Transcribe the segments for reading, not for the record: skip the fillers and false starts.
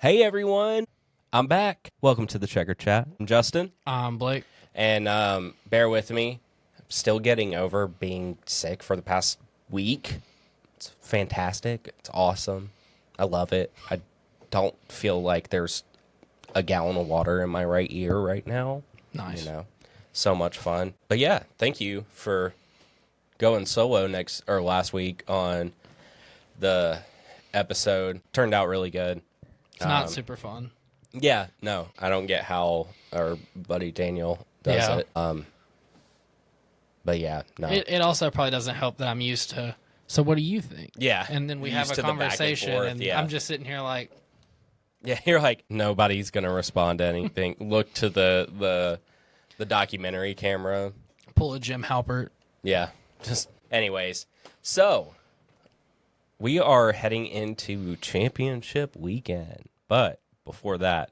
Hey everyone, I'm back. Welcome to the Checker Chat. I'm Justin. I'm Blake. And bear with me. I'm still getting over being sick for the past week. It's fantastic. It's awesome. I love it. I don't feel like there's a gallon of water in my right ear right now. Nice. You know, so much fun. But yeah, thank you for going solo last week on the episode. Turned out really good. It's not super fun. Yeah, no, I don't get how our buddy Daniel does it. But yeah, no. It also probably doesn't help that I'm used to. So what do you think? Yeah. And then we have Used a to the back and conversation, forth, and yeah. I'm just sitting here like, Yeah, you're like, nobody's going to respond to anything. Look to the documentary camera. pull a Jim Halpert. Yeah, just anyways. So, we are heading into championship weekend. But before that,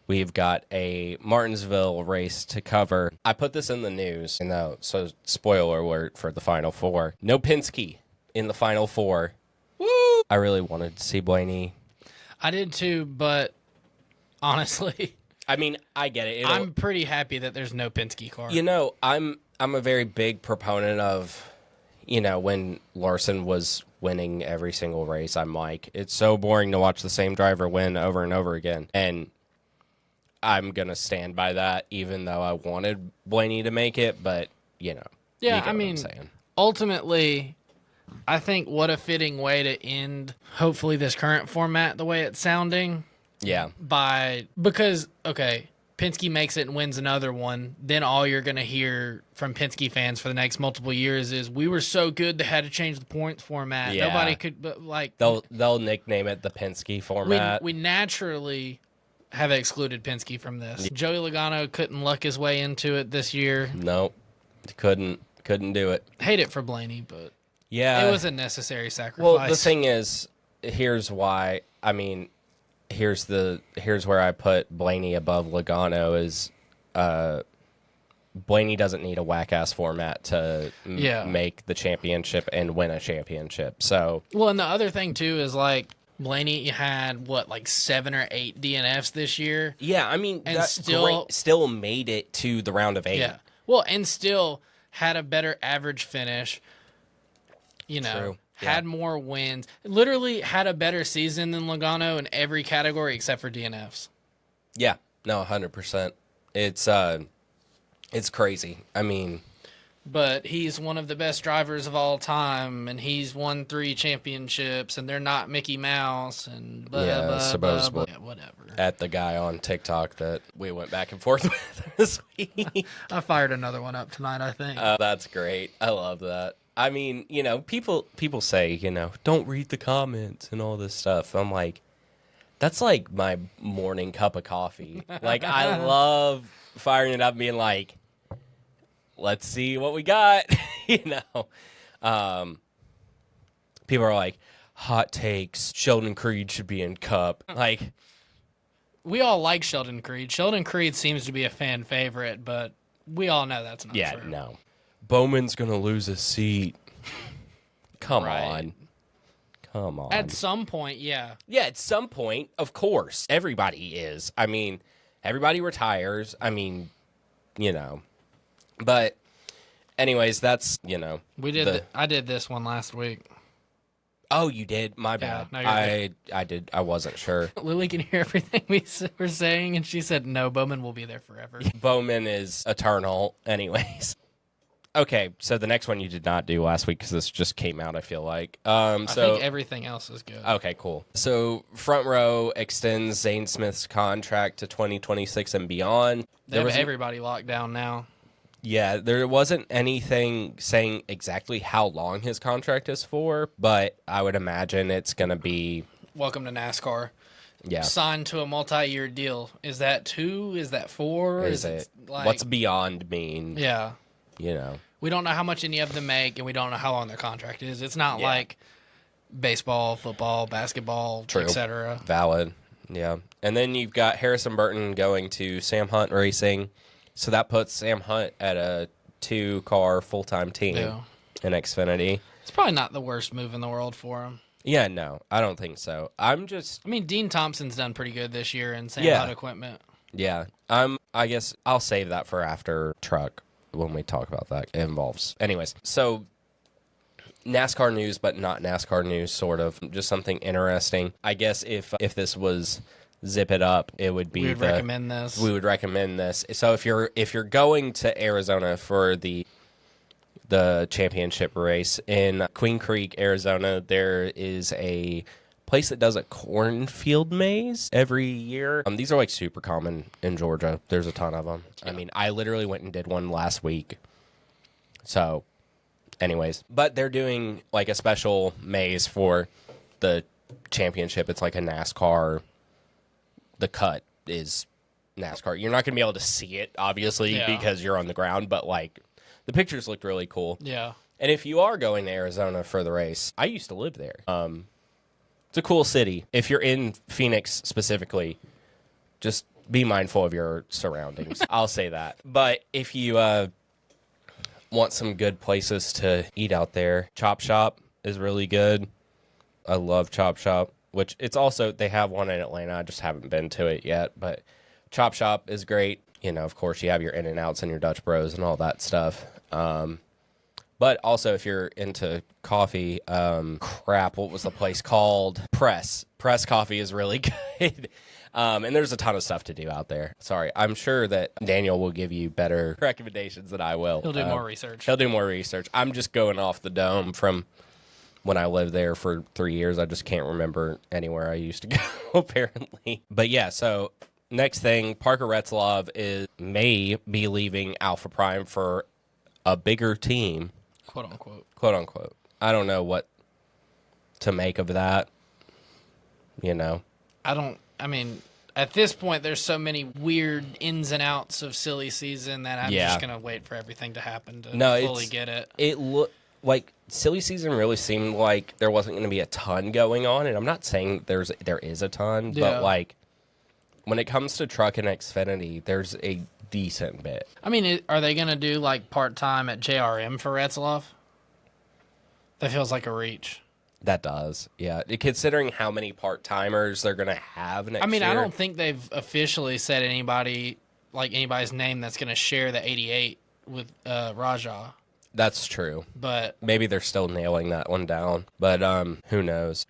we've got a Martinsville race to cover. I put this in the news, so spoiler alert for the Final Four. No Penske in the Final Four. Woo! I really wanted to see Blaney. I did too, but honestly, I mean, I get it. I'm pretty happy that there's no Penske car. You know, I'm a very big proponent of, when Larson was winning every single race, I'm like, it's so boring to watch the same driver win over and over again. And I'm going to stand by that, even though I wanted Blaney to make it. But, Yeah, you get I what mean, I'm saying. Ultimately, I think what a fitting way to end, hopefully, this current format the way it's sounding. Yeah. Because, okay, Penske makes it and wins another one, then all you're going to hear from Penske fans for the next multiple years is, we were so good they had to change the points format. Yeah. Nobody could, but like... They'll nickname it the Penske format. We naturally have excluded Penske from this. Joey Logano couldn't luck his way into it this year. Nope. Couldn't do it. Hate it for Blaney, but Yeah. it was a necessary sacrifice. Well, the thing is, here's why. I mean, here's where I put Blaney above Logano is Blaney doesn't need a whack-ass format to make the championship and win a championship. So, well, and the other thing, too, is, like, Blaney had, 7 or 8 DNFs this year? yeah, I mean, And that still made it to the round of 8. Yeah. Well, and still had a better average finish, True. had more wins, literally had a better season than Logano in every category except for DNFs. Yeah, no, 100%. It's crazy. I mean... But he's one of the best drivers of all time, and he's won 3 championships, and they're not Mickey Mouse, and supposedly. Yeah, whatever. At the guy on TikTok that we went back and forth with this week. I fired another one up tonight, I think. That's great. I love that. I mean, people say, don't read the comments and all this stuff. I'm like, that's like my morning cup of coffee. Like, I love firing it up and being like, let's see what we got. People are like, hot takes, Sheldon Creed should be in Cup. Like, we all like Sheldon Creed. Sheldon Creed seems to be a fan favorite, but we all know that's not true. yeah, no. Bowman's going to lose a seat. Come on. At some point, yeah. Yeah, at some point, of course. Everybody is. I mean, everybody retires. I mean, But anyways, that's, I did this one last week. Oh, you did? My bad. No, you're I did. I wasn't sure. Lily can hear everything we were saying, and she said, no, Bowman will be there forever. Bowman is eternal anyways. Okay, so the next one you did not do last week because this just came out, I feel like. I think everything else is good. Okay, cool. So Front Row extends Zane Smith's contract to 2026 and beyond. They have everybody locked down now. Yeah, there wasn't anything saying exactly how long his contract is for, but I would imagine it's going to be... Welcome to NASCAR. Yeah. Signed to a multi-year deal. Is that 2? Is that 4? Is it? What's beyond mean? Yeah. We don't know how much any of them make, and we don't know how long their contract is. It's not like baseball, football, basketball, etc. Valid. Yeah. And then you've got Harrison Burton going to Sam Hunt Racing. So that puts Sam Hunt at a 2-car full-time team in Xfinity. It's probably not the worst move in the world for him. Yeah, no, I don't think so. I mean, Dean Thompson's done pretty good this year in same Yeah. out equipment. Yeah. I guess I'll save that for after truck when we talk about that. It involves. Anyways, so NASCAR news, but not NASCAR news, sort of. Just something interesting. I guess if this was Zip It Up, it would be We would recommend this. We would recommend this. So if you're going to Arizona for the championship race in Queen Creek, Arizona, there is a place that does a cornfield maze every year. These are like super common in Georgia. There's a ton of them. Yeah. I mean, I literally went and did one last week. So, anyways, but they're doing like a special maze for the championship. It's like a NASCAR. The cut is NASCAR. You're not going to be able to see it, obviously, because you're on the ground, but like the pictures looked really cool. Yeah. And if you are going to Arizona for the race, I used to live there. It's a cool city. If you're in Phoenix specifically, just be mindful of your surroundings. I'll say that. But if you want some good places to eat out there, Chop Shop is really good. I love Chop Shop, which it's also, they have one in Atlanta. I just haven't been to it yet. But Chop Shop is great. You know, of course, you have your In-N-Outs and your Dutch Bros and all that stuff. But also, if you're into coffee, what was the place called? Press. Press Coffee is really good. And there's a ton of stuff to do out there. Sorry, I'm sure that Daniel will give you better recommendations than I will. He'll do more research. He'll do more research. I'm just going off the dome from when I lived there for 3 years. I just can't remember anywhere I used to go, apparently. But yeah, so next thing, Parker Retzlaff may be leaving Alpha Prime for a bigger team. Quote unquote. Quote unquote. I don't know what to make of that. You know? I mean, at this point, there's so many weird ins and outs of silly season that I'm just going to wait for everything to happen to fully get it. It looked like silly season really seemed like there wasn't going to be a ton going on. And I'm not saying there is a ton, but like when it comes to truck and Xfinity, there's a decent bit. I mean, are they going to do like part-time at JRM for Retzlaff? That feels like a reach. That does, yeah. Considering how many part-timers they're going to have next year. I don't think they've officially said anybody's name that's going to share the 88 with Rajah. That's true. But maybe they're still nailing that one down. But who knows?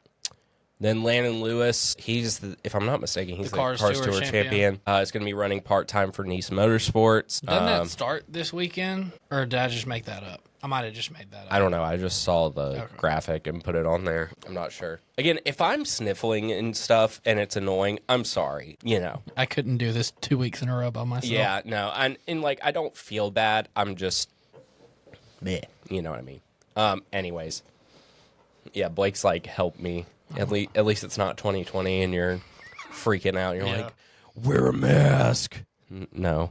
Then Landon Lewis, if I'm not mistaken, he's the Cars Tour champion. He's going to be running part-time for Nice Motorsports. Doesn't that start this weekend? Or did I just make that up? I might have just made that up. I don't know. I just saw the graphic and put it on there. I'm not sure. Again, if I'm sniffling and stuff and it's annoying, I'm sorry. You know. I couldn't do this 2 weeks in a row by myself. Yeah, no. And like, I don't feel bad. I'm just, bleh, you know what I mean? Anyways. Yeah, Blake's like, help me. At least it's not 2020 and you're freaking out. You're like, wear a mask. No.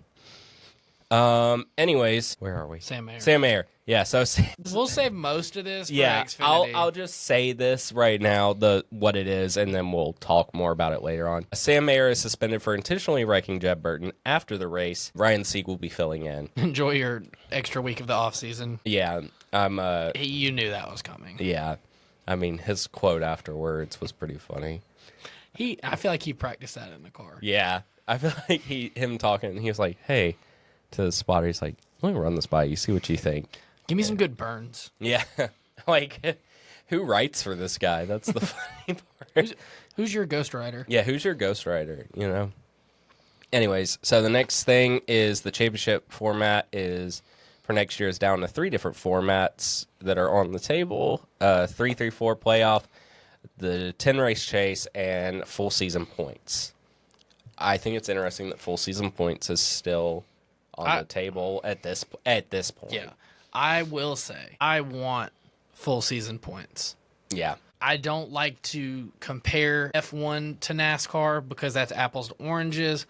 Anyways, where are we? Sam Mayer. Yeah, so we'll save most of this for Xfinity. I'll just say this right now, what it is, and then we'll talk more about it later on. Sam Mayer is suspended for intentionally wrecking Jeb Burton after the race. Ryan Sieg will be filling in. Enjoy your extra week of the off season. Yeah, you knew that was coming. Yeah. I mean, his quote afterwards was pretty funny. I feel like he practiced that in the car. Yeah. I feel like him talking, he was like, hey, to the spotter, he's like, let me run this by you, see what you think. Give me some good burns. Yeah. Like, who writes for this guy? That's the funny part. Who's your ghostwriter? Yeah, who's your ghostwriter, you know? Anyways, so the next thing is the championship format for next year is down to 3 different formats that are on the table. 3-3-4 playoff, the 10-race chase, and full season points. I think it's interesting that full season points is still on the table at this point. Yeah. I will say, I want full season points. Yeah. I don't like to compare F1 to NASCAR because that's apples to oranges.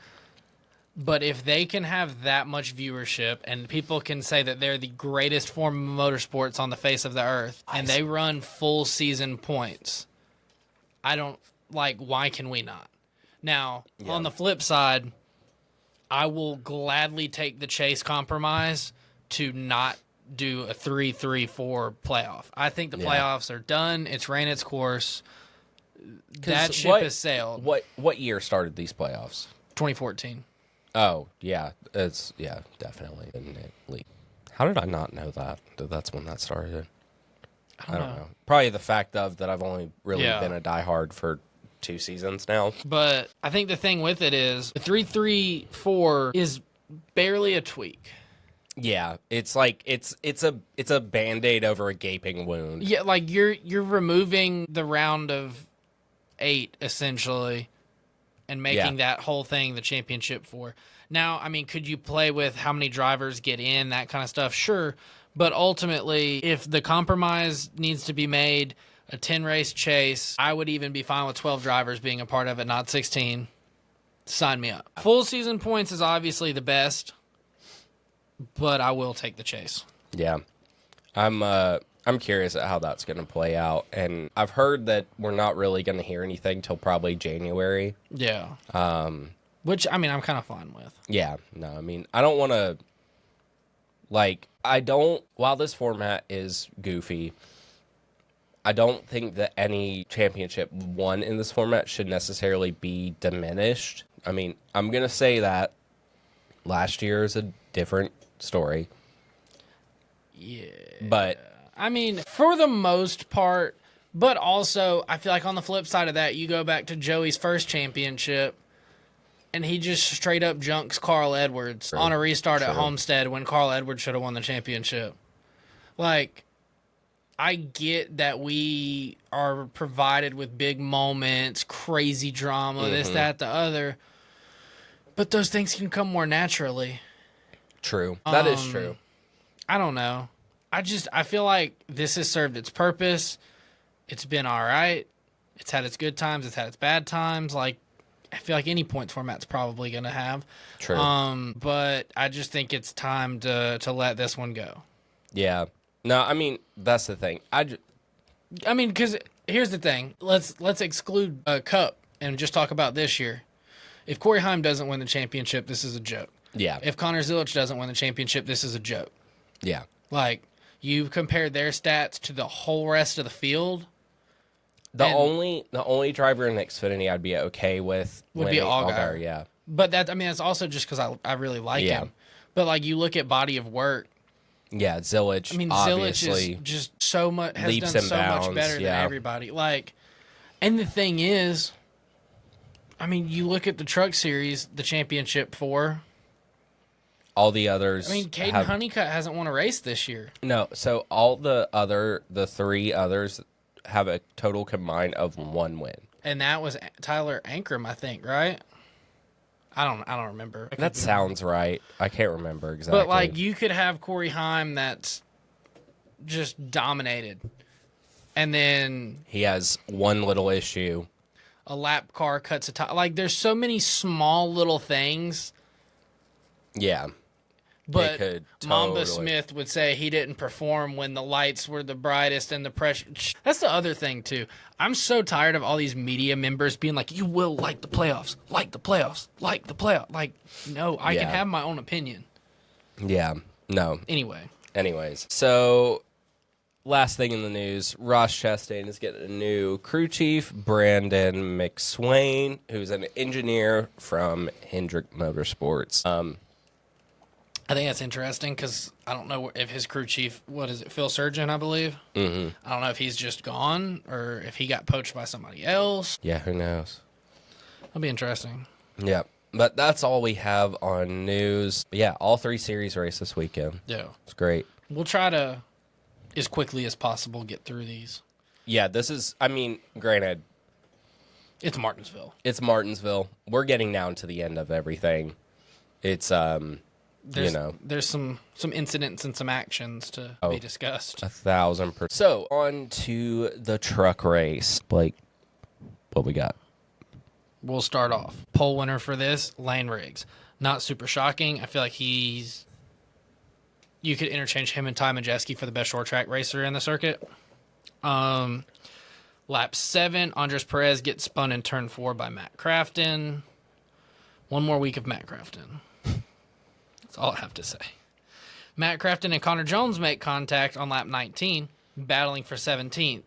But if they can have that much viewership and people can say that they're the greatest form of motorsports on the face of the earth and they run full season points, why can we not? Now, on the flip side, I will gladly take the chase compromise to not do a 3-3-4 playoff. I think the playoffs are done. It's ran its course. That ship has sailed. What year started these playoffs? 2014. Oh, yeah. Definitely. How did I not know that that's when that started? I don't know. Probably the fact that I've only really been a diehard for 2 seasons now. But I think the thing with it is the 3-3-4 is barely a tweak. Yeah, it's like it's a Band-Aid over a gaping wound. Yeah, like you're removing the round of 8 essentially and making that whole thing the championship for. Now, I mean, could you play with how many drivers get in, that kind of stuff? Sure. But ultimately, if the compromise needs to be made, a 10-race chase, I would even be fine with 12 drivers being a part of it, not 16. Sign me up. Full season points is obviously the best, but I will take the chase. Yeah. I'm curious at how that's going to play out. And I've heard that we're not really going to hear anything till probably January. Yeah. Which, I mean, I'm kind of fine with. Yeah. No, I mean, I don't want to, while this format is goofy, I don't think that any championship won in this format should necessarily be diminished. I mean, I'm going to say that last year is a different story. Yeah. But I mean, for the most part, but also I feel like on the flip side of that, you go back to Joey's first championship and he just straight up junks Carl Edwards on a restart at Homestead when Carl Edwards should have won the championship. Like, I get that we are provided with big moments, crazy drama, this, that, the other, but those things can come more naturally. True. That is true. I don't know. I feel like this has served its purpose. It's been all right. It's had its good times. It's had its bad times. Like, I feel like any points format's probably going to have. True. But I just think it's time to let this one go. Yeah. No, I mean, that's the thing. I mean, because here's the thing. Let's exclude Cup and just talk about this year. If Corey Heim doesn't win the championship, this is a joke. Yeah. If Connor Zilic doesn't win the championship, this is a joke. Yeah. Like, you compare their stats to the whole rest of the field. The only driver in Xfinity I'd be okay with would be Allgaier. Yeah. But that's also just because I really like him. But like, you look at body of work. Yeah, Zilic. I mean, Zilic is just so much has done so much better than everybody. Like, and the thing is, I mean, you look at the Truck Series, the championship for. All the others. I mean, Caden Honeycutt hasn't won a race this year. No, so all the 3 others have a total combined of 1 win. And that was Tyler Ankrum, I think, right? I don't remember. That sounds right. I can't remember exactly. But like, you could have Corey Heim that's just dominated, and then he has one little issue. A lap car cuts a tire. Like, there's so many small little things. Yeah. But Mamba Smith would say he didn't perform when the lights were the brightest and the pressure. That's the other thing, too. I'm so tired of all these media members being like, you will like the playoffs, like the playoffs, like the playoffs. Like, no, I can have my own opinion. Yeah, no. Anyways. So, last thing in the news, Ross Chastain is getting a new crew chief, Brandon McSwain, who's an engineer from Hendrick Motorsports. I think that's interesting because I don't know if his crew chief, what is it, Phil Surgeon, I believe? Mm-hmm. I don't know if he's just gone or if he got poached by somebody else. Yeah, who knows? That'll be interesting. Yeah, but that's all we have on news. But yeah, all 3 series race this weekend. Yeah. It's great. We'll try to, as quickly as possible, get through these. Yeah, this is, I mean, granted. It's Martinsville. It's Martinsville. We're getting down to the end of everything. It's, There's some incidents and some actions to be discussed. 1,000%. So, on to the truck race. Blake, what we got? We'll start off. Pole winner for this, Lane Riggs. Not super shocking. I feel like you could interchange him and Ty Majeski for the best short track racer in the circuit. Lap 7, Andres Perez gets spun in turn 4 by Matt Crafton. One more week of Matt Crafton. That's all I have to say. Matt Crafton and Connor Jones make contact on lap 19, battling for 17th.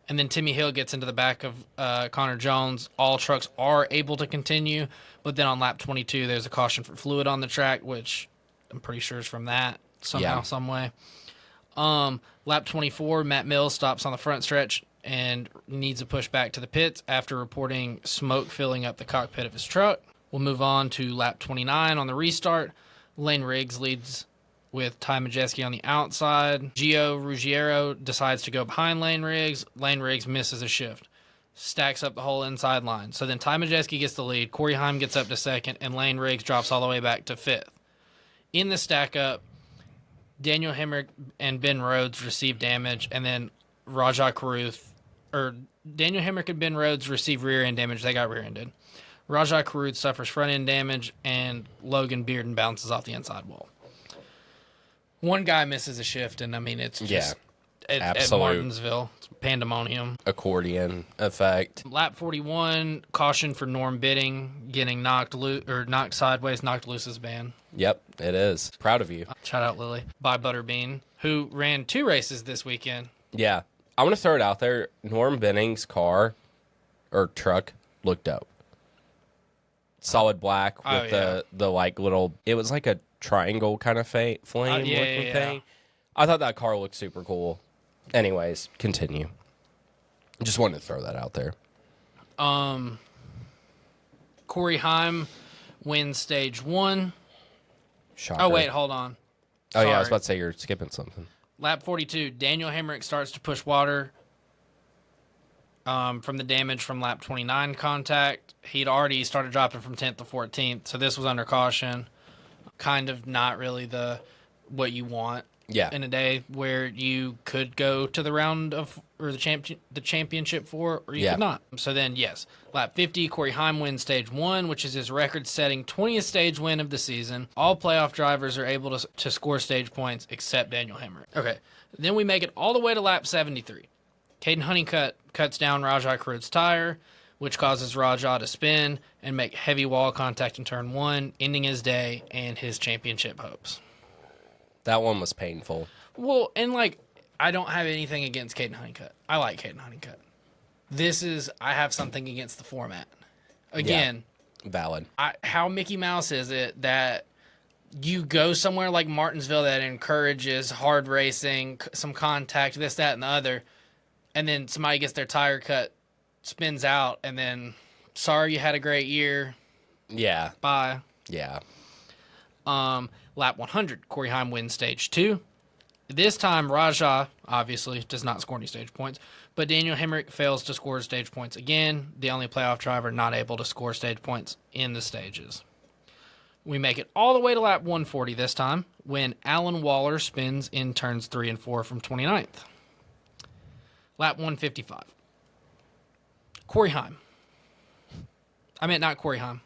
And then Timmy Hill gets into the back of Connor Jones. All trucks are able to continue, but then on lap 22, there's a caution for fluid on the track, which I'm pretty sure is from that somehow, some way. Lap 24, Matt Mills stops on the front stretch and needs a push back to the pits after reporting smoke filling up the cockpit of his truck. We'll move on to lap 29 on the restart. Lane Riggs leads with Ty Majeski on the outside. Gio Ruggiero decides to go behind Lane Riggs. Lane Riggs misses a shift. Stacks up the whole inside line. So then Ty Majeski gets the lead. Corey Heim gets up to second, and Lane Riggs drops all the way back to fifth. In the stack up, Daniel Hemrick and Ben Rhodes receive damage, and then Rajah Caruth, or Daniel Hemrick and Ben Rhodes receive rear end damage. They got rear ended. Rajah Caruth suffers front end damage, and Logan Bearden bounces off the inside wall. One guy misses a shift, and I mean, it's just at Martinsville. It's pandemonium. Accordion effect. Lap 41, caution for Norm Bidding, getting knocked sideways, knocked loose his band. Yep, it is. Proud of you. Shout out Lily. By Butterbean, who ran 2 races this weekend. Yeah. I want to throw it out there. Norm Bidding's car or truck looked dope. Solid black with the like little, it was like a triangle kind of flame looking thing. I thought that car looked super cool. Anyways, continue. Just wanted to throw that out there. Corey Heim wins stage 1. Shocker. Oh, wait, hold on. Oh, yeah, I was about to say you're skipping something. Lap 42, Daniel Hemrick starts to push water from the damage from lap 29 contact. He'd already started dropping from 10th to 14th, so this was under caution. Kind of not really what you want in a day where you could go to the round of or the championship for, or you could not. So then, yes, lap 50, Corey Heim wins stage 1, which is his record-setting 20th stage win of the season. All playoff drivers are able to score stage points except Daniel Hemrick. Okay, then we make it all the way to lap 73. Caden Honeycutt cuts down Rajah Caruth's tire, which causes Rajah to spin and make heavy wall contact in turn 1, ending his day and his championship hopes. That one was painful. Well, and I don't have anything against Caden Honeycutt. I like Caden Honeycutt. I have something against the format. Again, valid. How Mickey Mouse is it that you go somewhere like Martinsville that encourages hard racing, some contact, this, that, and the other, and then somebody gets their tire cut, spins out, and then, sorry, you had a great year. Yeah. Bye. Yeah. Lap 100, Corey Heim wins stage 2. This time, Rajah, obviously, does not score any stage points, but Daniel Hemrick fails to score stage points again, the only playoff driver not able to score stage points in the stages. We make it all the way to lap 140 this time, when Alan Waller spins in turns 3 and 4 from 29th. Lap 155. Corey Heim. I meant not Corey Heim.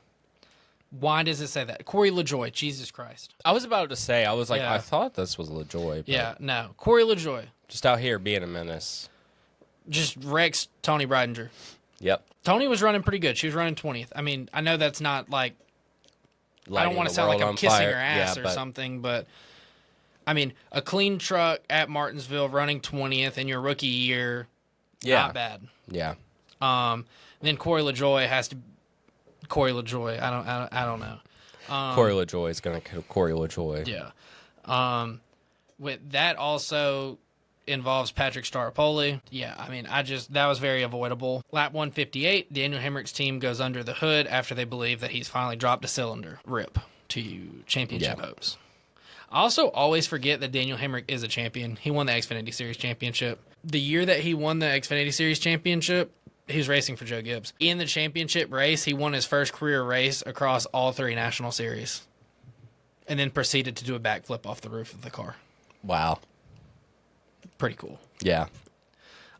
Why does it say that? Corey LaJoie. Jesus Christ. I was about to say, I thought this was LaJoie. But yeah, no. Corey LaJoie. Just out here being a menace. Just wrecks Tony Breidinger. Yep. Tony was running pretty good. She was running 20th. I mean, I know that's not like, I don't want to sound like I'm kissing her ass or something, but I mean, a clean truck at Martinsville running 20th in your rookie year, not bad. Yeah. Then Corey LaJoie has to. Corey LaJoie. I don't know. Corey LaJoie is going to kill Corey LaJoie. Yeah. With that also involves Patrick Staropoli. Yeah, I mean, that was very avoidable. Lap 158, Daniel Hemrick's team goes under the hood after they believe that he's finally dropped a cylinder. RIP to you, championship hopes. I also always forget that Daniel Hemrick is a champion. He won the Xfinity Series championship. The year that he won the Xfinity Series championship, he was racing for Joe Gibbs. In the championship race, he won his first career race across all 3 national series and then proceeded to do a backflip off the roof of the car. Wow. Pretty cool. Yeah.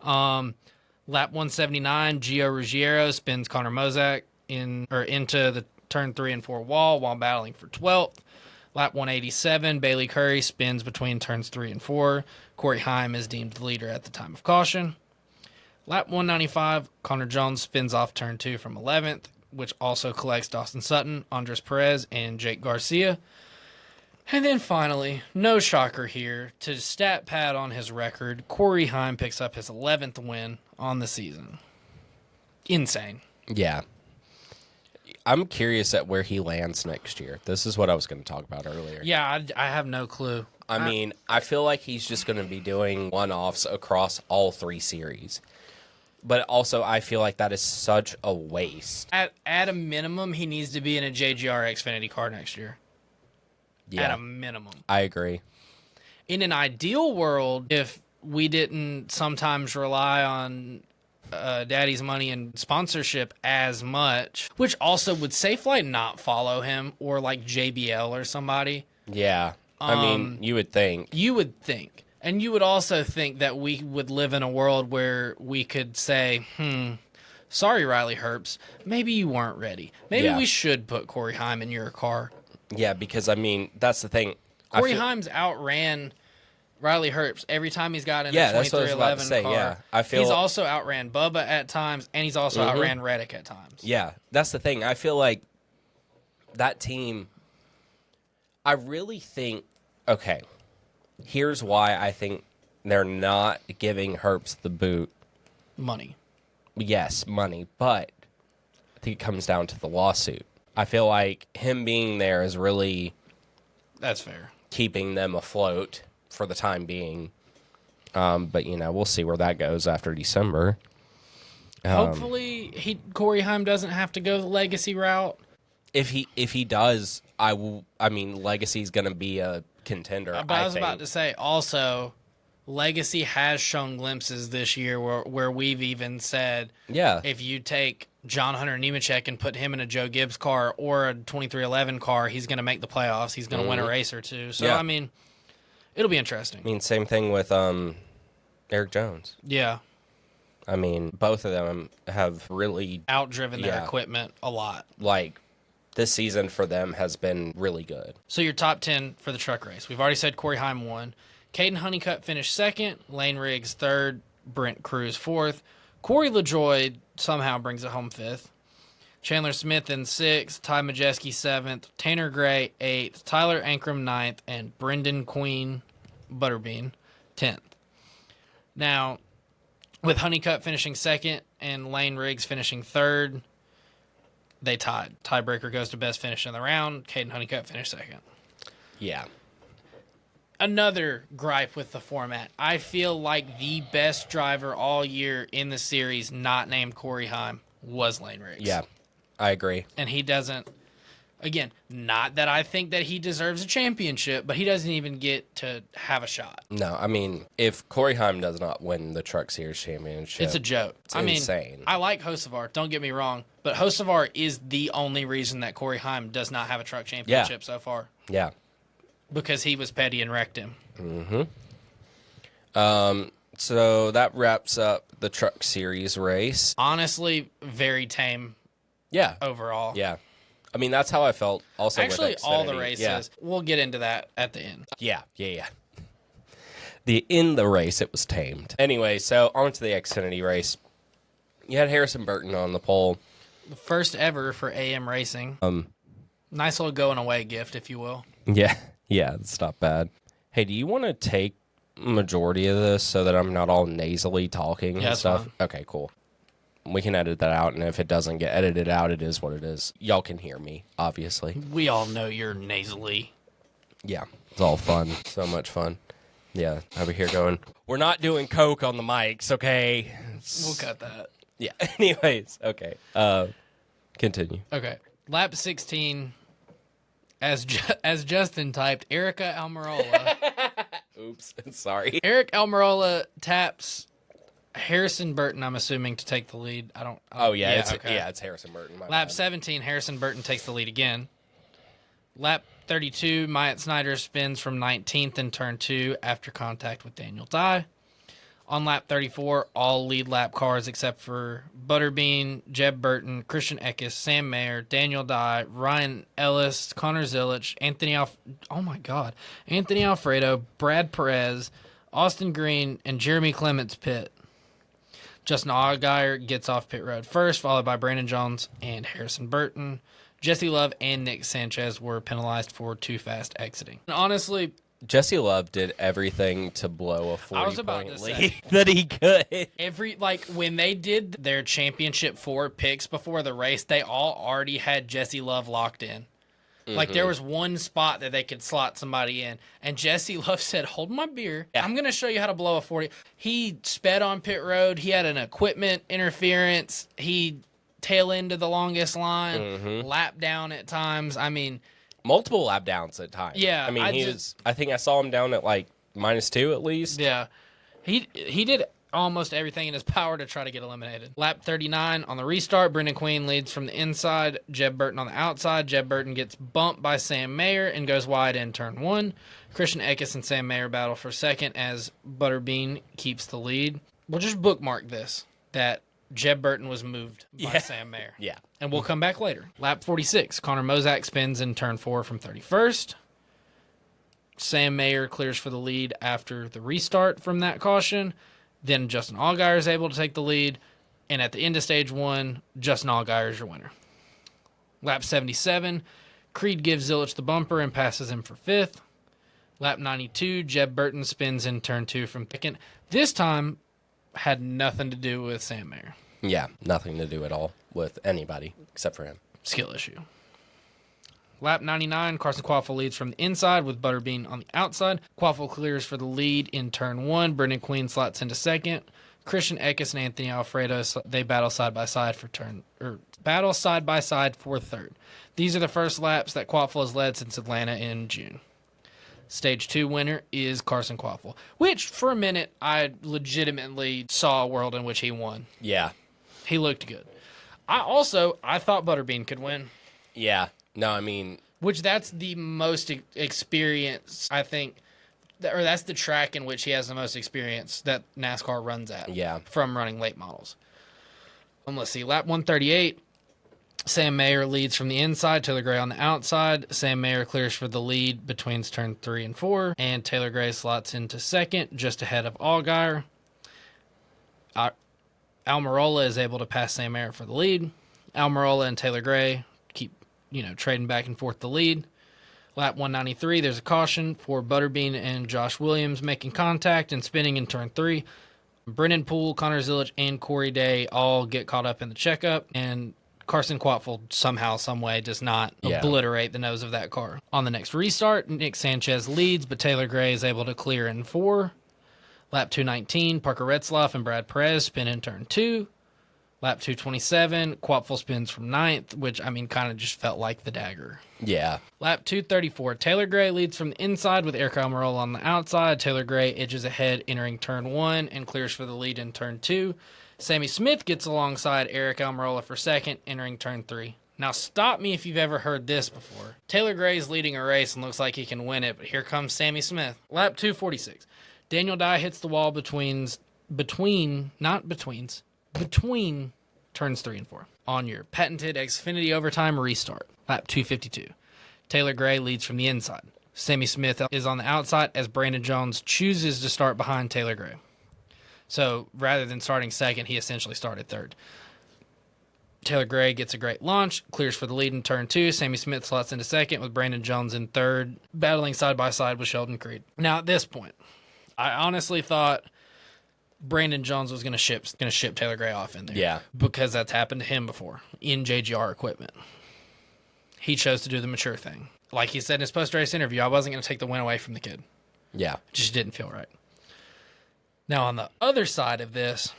Lap 179, Gio Ruggiero spins Connor Mozak into the turn 3 and 4 wall while battling for 12th. Lap 187, Bailey Curry spins between turns 3 and 4. Corey Heim is deemed the leader at the time of caution. Lap 195, Connor Jones spins off turn 2 from 11th, which also collects Dawson Sutton, Andres Perez, and Jake Garcia. And then finally, no shocker here, to stat pad on his record, Corey Heim picks up his 11th win on the season. Insane. Yeah. I'm curious at where he lands next year. This is what I was going to talk about earlier. Yeah, I have no clue. I mean, I feel like he's just going to be doing one-offs across all 3 series. But also, I feel like that is such a waste. At a minimum, he needs to be in a JGR Xfinity car next year. Yeah, at a minimum. I agree. In an ideal world, if we didn't sometimes rely on Daddy's money and sponsorship as much, which also would Safelite not follow him, or like JBL or somebody? Yeah. I mean, you would think. You would think. And you would also think that we would live in a world where we could say, sorry, Riley Herbst, maybe you weren't ready. Maybe we should put Corey Heim in your car. Yeah, because, I mean, that's the thing. Corey Himes outran Riley Herbst every time he's got in a that's what I was about to 2311 say. car. Yeah, I feel he's also outran Bubba at times, and he's also outran Reddick at times. Yeah, that's the thing. I feel like that team, I really think, okay, here's why I think they're not giving Herbst the boot. Money. Yes, money, but I think it comes down to the lawsuit. I feel like him being there is really... That's fair. Keeping them afloat for the time being. But, you know, we'll see where that goes after December. Hopefully, Corey Heim doesn't have to go the legacy route. If he does, I mean, Legacy's going to be a contender, But I was about to say, also, Legacy has shown glimpses this year where we've even said, if you take John Hunter Nemechek and put him in a Joe Gibbs car or a 2311 car, he's going to make the playoffs. He's going to win a race or two. So, I mean, it'll be interesting. I mean, same thing with Eric Jones. Yeah. I mean, both of them have really... outdriven their equipment a lot. Like, this season for them has been really good. So your top 10 for the truck race. We've already said Corey Heim won. Caden Honeycutt finished second. Lane Riggs third. Brent Cruz fourth. Corey LaJoy somehow brings it home fifth. Chandler Smith in sixth. Ty Majeski seventh. Tanner Gray eighth. Tyler Ankrum ninth. And Brendan Queen Butterbean 10th. Now, with Honeycutt finishing second and Lane Riggs finishing third, they tied. Tiebreaker goes to best finish in the round. Caden Honeycutt finished second. Yeah. Another gripe with the format. I feel like the best driver all year in the series, not named Corey Heim, was Lane Riggs. Yeah, I agree. And he doesn't, again, not that I think that he deserves a championship, but he doesn't even get to have a shot. No, I mean, if Corey Heim does not win the Truck Series championship... It's a joke. It's insane. I like Hocevar, don't get me wrong, but Hocevar is the only reason that Corey Heim does not have a truck championship so far. Yeah. Because he was petty and wrecked him. So that wraps up the Truck Series race. Honestly, very tame overall. Yeah. I mean, that's how I felt also Actually, with Xfinity. all the races. Yeah. We'll get into that at the end. Yeah. In the race, it was tamed. Anyway, so on to the Xfinity race. You had Harrison Burton on the pole. The first ever for AM Racing. Nice little going away gift, if you will. Yeah, it's not bad. Hey, do you want to take majority of this so that I'm not all nasally talking and stuff? Fine. Okay, cool. We can edit that out, and if it doesn't get edited out, it is what it is. Y'all can hear me, obviously. We all know you're nasally. Yeah, it's all fun. So much fun. Yeah, over here going, we're not doing coke on the mics, okay? We'll cut that. Yeah, anyways, okay. Continue. Okay. Lap 16, as Justin typed, Erica Almirola. Oops, sorry. Eric Almirola taps Harrison Burton, I'm assuming, to take the lead. It's Harrison Burton. Lap 17, Harrison Burton takes the lead again. Lap 32, Myatt Snyder spins from 19th in turn 2 after contact with Daniel Dye. On lap 34, all lead lap cars except for Butterbean, Jeb Burton, Christian Eckes, Sam Mayer, Daniel Dye, Ryan Ellis, Connor Zilich, Anthony Alfredo, Brad Perez, Austin Green, and Jeremy Clements pit. Justin Allgaier gets off pit road first, followed by Brandon Jones and Harrison Burton. Jesse Love and Nick Sanchez were penalized for too fast exiting. And honestly, Jesse Love did everything to blow a I was about 40-point to lead say. that he could. When they did their championship 4 picks before the race, they all already had Jesse Love locked in. Like, there was one spot that they could slot somebody in. And Jesse Love said, hold my beer. Yeah. I'm going to show you how to blow a 40. He sped on pit road. He had an equipment interference. He tail into the longest line, lap down at times. I mean, Multiple lap downs at times. Yeah, I mean, I think I saw him down at like -2 at least. yeah. He did almost everything in his power to try to get eliminated. Lap 39 on the restart, Brendan Queen leads from the inside, Jeb Burton on the outside. Jeb Burton gets bumped by Sam Mayer and goes wide in turn 1. Christian Eckes and Sam Mayer battle for second as Butterbean keeps the lead. We'll just bookmark this, that Jeb Burton was moved by Sam Mayer. Yeah. And we'll come back later. Lap 46, Connor Mozak spins in turn 4 from 31st. Sam Mayer clears for the lead after the restart from that caution. Then Justin Allgaier is able to take the lead. And at the end of stage 1, Justin Allgaier is your winner. Lap 77, Creed gives Zilich the bumper and passes him for 5th. Lap 92, Jeb Burton spins in turn 2 from 2nd. This time had nothing to do with Sam Mayer. Yeah, nothing to do at all with anybody except for him. Skill issue. Lap 99, Carson Quaffle leads from the inside with Butterbean on the outside. Quaffle clears for the lead in turn 1. Brendan Queen slots into second. Christian Eckes and Anthony Alfredo, they battle side by side for third. These are the first laps that Quaffle has led since Atlanta in June. Stage 2 winner is Carson Quaffle, which for a minute I legitimately saw a world in which he won. Yeah. He looked good. I thought Butterbean could win. Yeah. No, I mean... Which that's the most experience, I think, or that's the track in which he has the most experience that NASCAR runs at. Yeah. From running late models. Let's see, lap 138, Sam Mayer leads from the inside, Taylor Gray on the outside. Sam Mayer clears for the lead between turn 3 and 4, and Taylor Gray slots into second, just ahead of Allgaier. Almirola is able to pass Sam Mayer for the lead. Almirola and Taylor Gray keep, trading back and forth the lead. Lap 193, there's a caution for Butterbean and Josh Williams making contact and spinning in turn 3. Brennan Poole, Connor Zilich, and Corey Day all get caught up in the checkup, and Carson Quaffle somehow, someway does not obliterate the nose of that car. On the next restart, Nick Sanchez leads, but Taylor Gray is able to clear in 4. Lap 219, Parker Retzlaff and Brad Perez spin in turn 2. Lap 227, Quaffle spins from 9th, which, kind of just felt like the dagger. Yeah. Lap 234, Taylor Gray leads from the inside with Eric Almirola on the outside. Taylor Gray edges ahead entering turn 1 and clears for the lead in turn 2. Sammy Smith gets alongside Eric Almirola for second, entering turn 3. Now, stop me if you've ever heard this before. Taylor Gray is leading a race and looks like he can win it, but here comes Sammy Smith. Lap 246. Daniel Dye hits the wall between turns 3 and 4 on your patented Xfinity overtime restart. Lap 252. Taylor Gray leads from the inside. Sammy Smith is on the outside as Brandon Jones chooses to start behind Taylor Gray. So rather than starting second, he essentially started third. Taylor Gray gets a great launch, clears for the lead in turn 2. Sammy Smith slots into second with Brandon Jones in third, battling side by side with Sheldon Creed. Now at this point, I honestly thought Brandon Jones was going to ship Taylor Gray off in there. Yeah. Because that's happened to him before in JGR equipment. He chose to do the mature thing. Like he said in his post-race interview, I wasn't going to take the win away from the kid. Yeah. It just didn't feel right. Now, on the other side of this,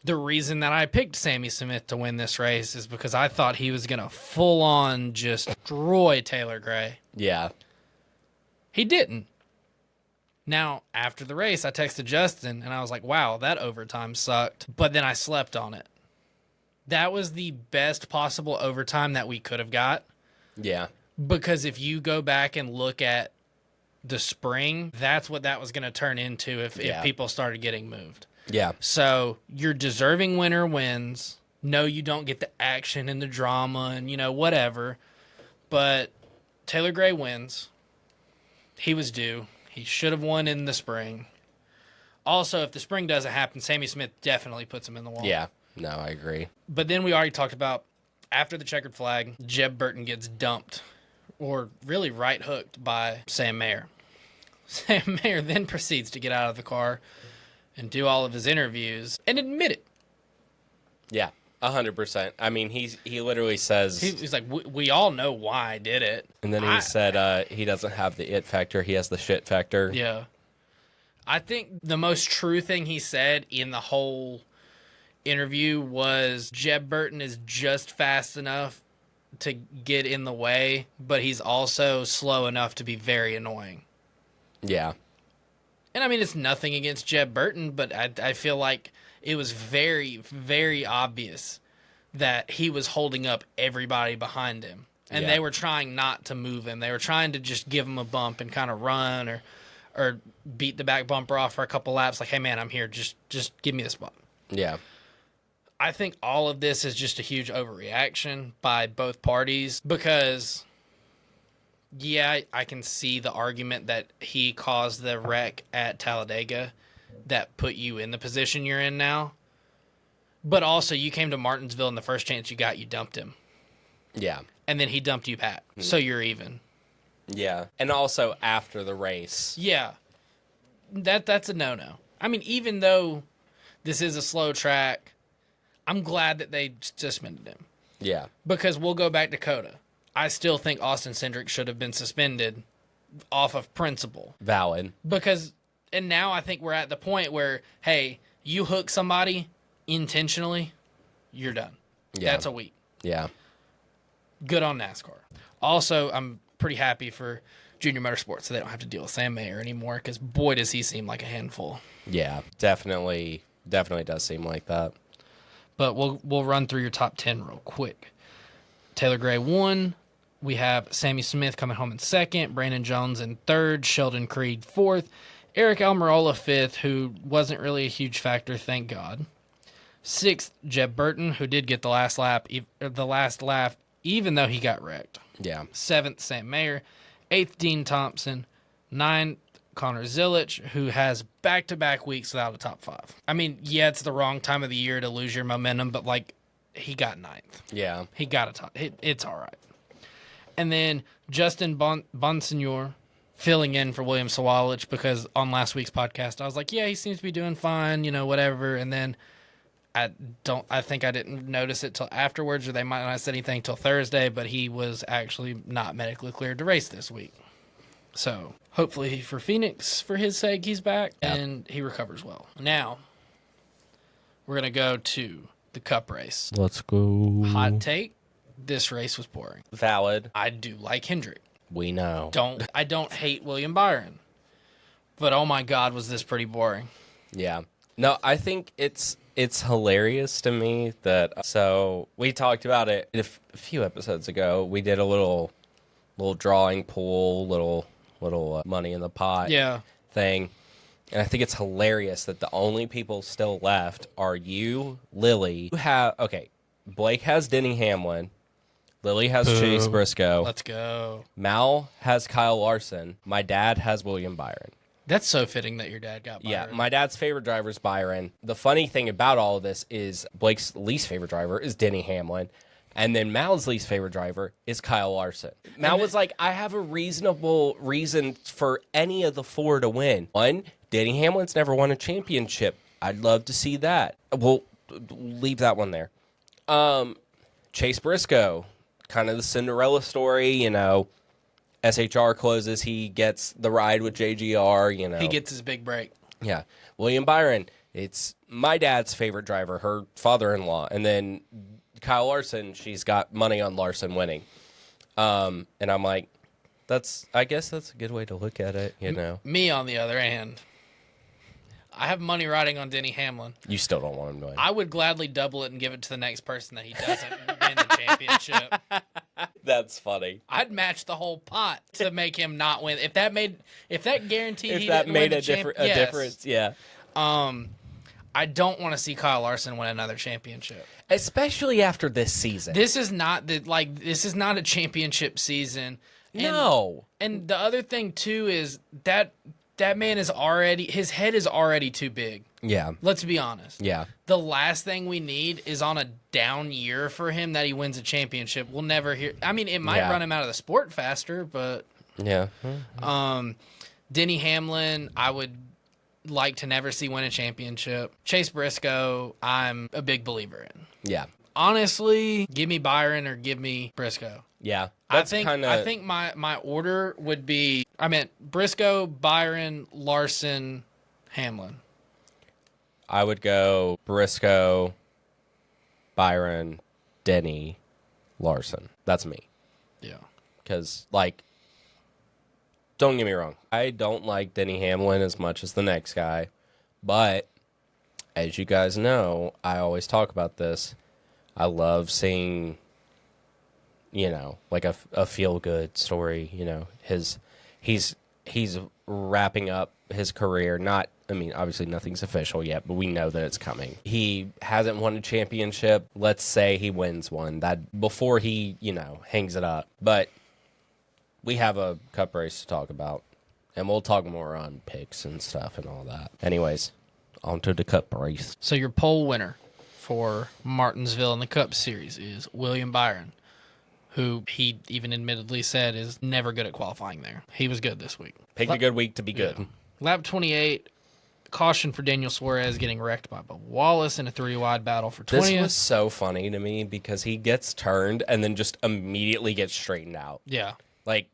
the reason that I picked Sammy Smith to win this race is because I thought he was going to full-on just destroy Taylor Gray. Yeah. He didn't. Now, after the race, I texted Justin, and I was like, wow, that overtime sucked. But then I slept on it. That was the best possible overtime that we could have got. Yeah. Because if you go back and look at the spring, that's what that was going to turn into if people started getting moved. Yeah. So your deserving winner wins. No, you don't get the action and the drama and, whatever. But Taylor Gray wins. He was due. He should have won in the spring. Also, if the spring doesn't happen, Sammy Smith definitely puts him in the wall. Yeah. No, I agree. But then we already talked about After the checkered flag, Jeb Burton gets dumped, or really right hooked by Sam Mayer. Sam Mayer then proceeds to get out of the car and do all of his interviews and admit it. Yeah, 100%. I mean, he literally says... He's like, we all know why I did it. And then he said he doesn't have the it factor. He has the shit factor. Yeah. I think the most true thing he said in the whole interview was Jeb Burton is just fast enough to get in the way, but he's also slow enough to be very annoying. Yeah. And I mean, it's nothing against Jeb Burton, but I feel like it was very, very obvious that he was holding up everybody behind him. And they were trying not to move him. They were trying to just give him a bump and kind of run or beat the back bumper off for a couple laps. Like, hey, man, I'm here. Just give me the spot. Yeah. I think all of this is just a huge overreaction by both parties because... Yeah, I can see the argument that he caused the wreck at Talladega that put you in the position you're in now. But also, you came to Martinsville and the first chance you got, you dumped him. Yeah. And then he dumped you back. So you're even. Yeah. And also after the race. Yeah. That's a no-no. I mean, even though this is a slow track, I'm glad that they suspended him. Yeah. Because we'll go back to Coda. I still think Austin Cindric should have been suspended off of principle. Valid. Because, and now I think we're at the point where, hey, you hook somebody intentionally, you're done. Yeah. That's a week. Yeah. Good on NASCAR. Also, I'm pretty happy for Junior Motorsports so they don't have to deal with Sam Mayer anymore because, boy, does he seem like a handful. Yeah, definitely does seem like that. But we'll run through your top 10 real quick. Taylor Gray won. We have Sammy Smith coming home in second, Brandon Jones in third, Sheldon Creed fourth, Eric Almirola fifth, who wasn't really a huge factor, thank God. Sixth, Jeb Burton, who did get the last lap, even though he got wrecked. Yeah. Seventh, Sam Mayer. Eighth, Dean Thompson. Ninth, Connor Zilich, who has back-to-back weeks without a top five. I mean, yeah, it's the wrong time of the year to lose your momentum, but, like, he got ninth. Yeah. He got a top. It's all right. And then Justin Bonsignor filling in for William Sawalich because on last week's podcast, I was like, yeah, he seems to be doing fine, whatever. And then I think I didn't notice it till afterwards, or they might not have said anything till Thursday, but he was actually not medically cleared to race this week. So hopefully for Phoenix, for his sake, he's back and he recovers well. Now we're going to go to the Cup race. Let's go. Hot take. This race was boring. Valid. I do like Hendrick. We know. I don't hate William Byron. But oh my God, was this pretty boring. Yeah. No, I think it's hilarious to me that so we talked about it a few episodes ago. We did a little drawing pool, little money in the pot thing. And I think it's hilarious that the only people still left are you, Lily. Blake has Denny Hamlin. Lily has Chase Briscoe. Let's go. Mal has Kyle Larson. My dad has William Byron. That's so fitting that your dad got Byron. Yeah, my dad's favorite driver is Byron. The funny thing about all of this is Blake's least favorite driver is Denny Hamlin. And then Mal's least favorite driver is Kyle Larson. Mal was like, I have a reasonable reason for any of the four to win. One, Denny Hamlin's never won a championship. I'd love to see that. We'll leave that one there. Chase Briscoe, kind of the Cinderella story, SHR closes, he gets the ride with JGR, He gets his big break. Yeah. William Byron, it's my dad's favorite driver, her father-in-law. And then Kyle Larson, she's got money on Larson winning. And I'm like, I guess that's a good way to look at it, Me, on the other hand, I have money riding on Denny Hamlin. You still don't want him to win. I would gladly double it and give it to the next person that he doesn't win the championship. That's funny. I'd match the whole pot to make him not win. If that guaranteed if he that didn't made win a difference, yeah. I don't want to see Kyle Larson win another championship, especially after this season. This is not a championship season. No. And the other thing too is that man is already, his head is already too big. Yeah. Let's be honest. Yeah. The last thing we need is on a down year for him that he wins a championship. We'll never hear. I mean, it might run him out of the sport faster, but Yeah. Denny Hamlin, I would like to never see win a championship. Chase Briscoe, I'm a big believer in. Yeah. Honestly, give me Byron or give me Briscoe. Yeah. I think my order would be, I meant Briscoe, Byron, Larson, Hamlin. I would go Briscoe, Byron, Denny, Larson. That's me. Yeah. Because, like, don't get me wrong. I don't like Denny Hamlin as much as the next guy. But, as you guys know, I always talk about this. I love seeing, you know, like a feel-good story. You know, he's wrapping up his career. Obviously nothing's official yet, but we know that it's coming. He hasn't won a championship. Let's say he wins one before he, hangs it up. But we have a cup race to talk about, and we'll talk more on picks and stuff and all that. Anyways, on to the cup race. So your poll winner for Martinsville in the Cup Series is William Byron, who he even admittedly said is never good at qualifying there. He was good this week. Picked a good week to be good. Yeah. Lap 28, caution for Daniel Suarez getting wrecked by Bubba Wallace in a 3-wide battle for 20th. This was so funny to me because he gets turned and then just immediately gets straightened out. Yeah. Like,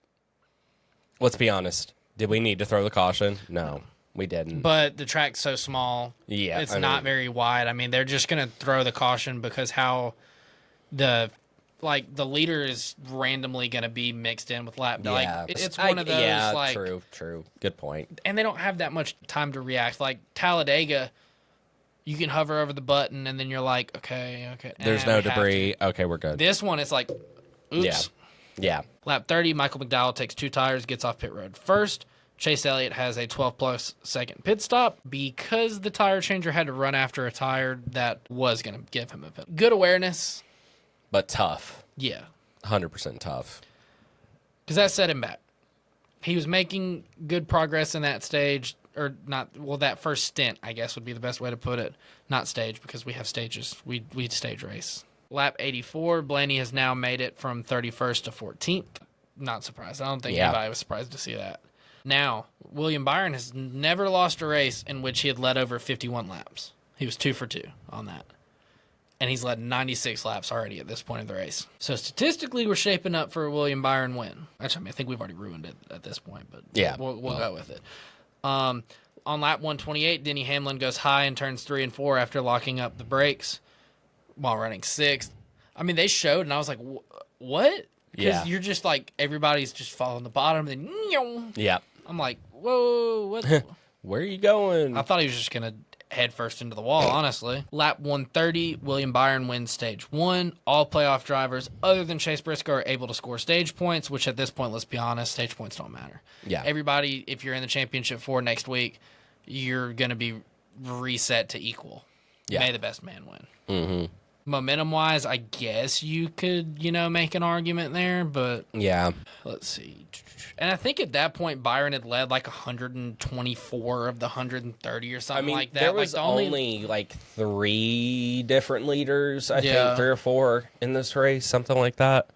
let's be honest. Did we need to throw the caution? No, we didn't. But the track's so small. Yeah. It's not very wide. I mean, they're just going to throw the caution because how the leader is randomly going to be mixed in with lap. Yeah. Like, it's one of those, true. Good point. And they don't have that much time to react. Like, Talladega, you can hover over the button, and then you're like, okay. There's no debris. Okay, we're good. This one, it's like, oops. Yeah. Lap 30, Michael McDowell takes 2 tires, gets off pit road first. Chase Elliott has a 12-plus second pit stop because the tire changer had to run after a tire that was going to give him a pit. Good awareness. But tough. Yeah. 100% tough. Because that set him back. He was making good progress in that stage, or not, well, that first stint, I guess would be the best way to put it. Not stage, because we have stages. We stage race. Lap 84, Blaney has now made it from 31st to 14th. Not surprised. I don't think anybody was surprised to see that. Now, William Byron has never lost a race in which he had led over 51 laps. He was 2 for 2 on that. And he's led 96 laps already at this point of the race. So statistically, we're shaping up for a William Byron win. Actually, I think we've already ruined it at this point, but we'll go with it. On lap 128, Denny Hamlin goes high in turns 3 and 4 after locking up the brakes while running 6th. I mean, they showed, and I was like, what? Because you're just like, everybody's just following the bottom, and then, yeah. I'm like, whoa, what? Where are you going? I thought he was just going to head first into the wall, honestly. Lap 130, William Byron wins stage 1. All playoff drivers, other than Chase Briscoe, are able to score stage points, which at this point, let's be honest, stage points don't matter. Yeah. Everybody, if you're in the championship 4 next week, you're going to be reset to equal. Yeah. May the best man win. Mm-hmm. Momentum-wise, I guess you could, make an argument there, but... Yeah. Let's see. And I think at that point, Byron had led like 124 of the 130 or something like that. There was only like 3 different leaders, I think, 3 or 4 in this race, something like that.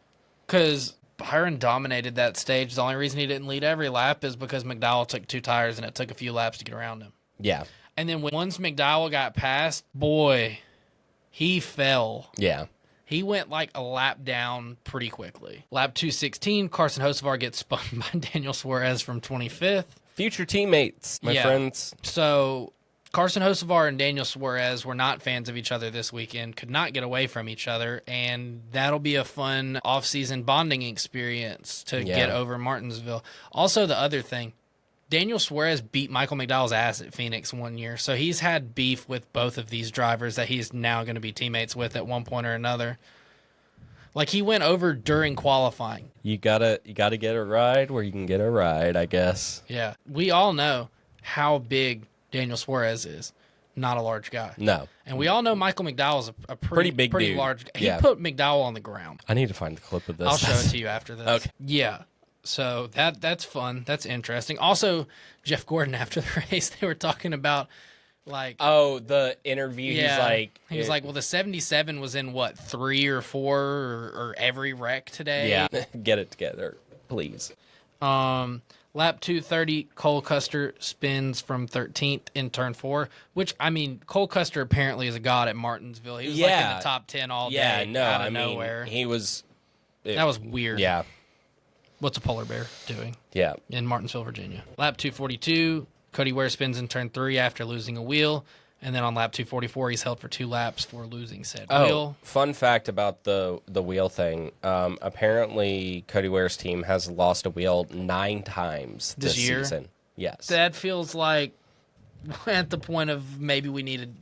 Because Byron dominated that stage. The only reason he didn't lead every lap is because McDowell took 2 tires and it took a few laps to get around him. Yeah. And then once McDowell got past, boy, he fell. Yeah. He went like a lap down pretty quickly. Lap 216, Carson Hocevar gets spun by Daniel Suarez from 25th. Future teammates, my friends. So Carson Hocevar and Daniel Suarez were not fans of each other this weekend, could not get away from each other, and that'll be a fun off-season bonding experience to get over Martinsville. Also, the other thing, Daniel Suarez beat Michael McDowell's ass at Phoenix one year, so he's had beef with both of these drivers that he's now going to be teammates with at one point or another. Like, he went over during qualifying. You gotta get a ride where you can get a ride, I guess. Yeah. We all know how big Daniel Suarez is. Not a large guy. No. And we all know Michael McDowell's a pretty big dude. large guy. He put McDowell on the ground. I need to find the clip of this. I'll show it to you after this. Okay. Yeah. So that's fun. That's interesting. Also, Jeff Gordon, after the race, they were talking about Like, Oh, the interview. yeah, He's like, he was like, well, the 77 was in what, 3 or 4 or every wreck today. yeah, get it together, please. Lap 230, Cole Custer spins from 13th in turn 4, which, I mean, Cole Custer apparently is a god at Martinsville. He was like in the top 10 all Yeah, day, no, out of I nowhere. mean, he was. That was weird. Yeah, What's a polar bear doing yeah. in Martinsville, Virginia? Lap 242, Cody Ware spins in turn 3 after losing a wheel. And then on lap 244, he's held for 2 laps for losing said wheel. Fun fact about the wheel thing. Apparently, Cody Ware's team has lost a wheel 9 times this year? season. Yes. That feels like at the point of maybe we needed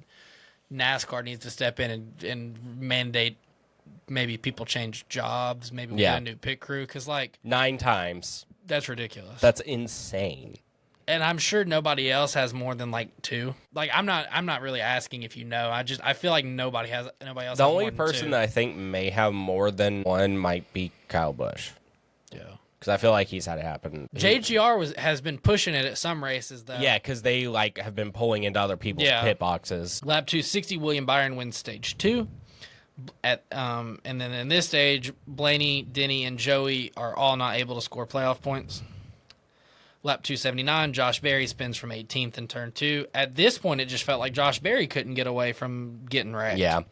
NASCAR needs to step in and mandate maybe people change jobs, maybe we get a new pit crew, because like 9 times. that's ridiculous. That's insane. And I'm sure nobody else has more than like 2. Like I'm not really asking if you know. I feel like nobody else. The has only more than person 2. that I think may have more than 1 might be Kyle Busch. Yeah. Because I feel like he's had it happen. JGR has been pushing it at some races though. Yeah, because they like have been pulling into other people's pit boxes. Lap 260, William Byron wins stage 2. And then in this stage, Blaney, Denny, and Joey are all not able to score playoff points. Lap 279, Josh Berry spins from 18th in turn 2. At this point, it just felt like Josh Berry couldn't get away from getting wrecked. Yeah.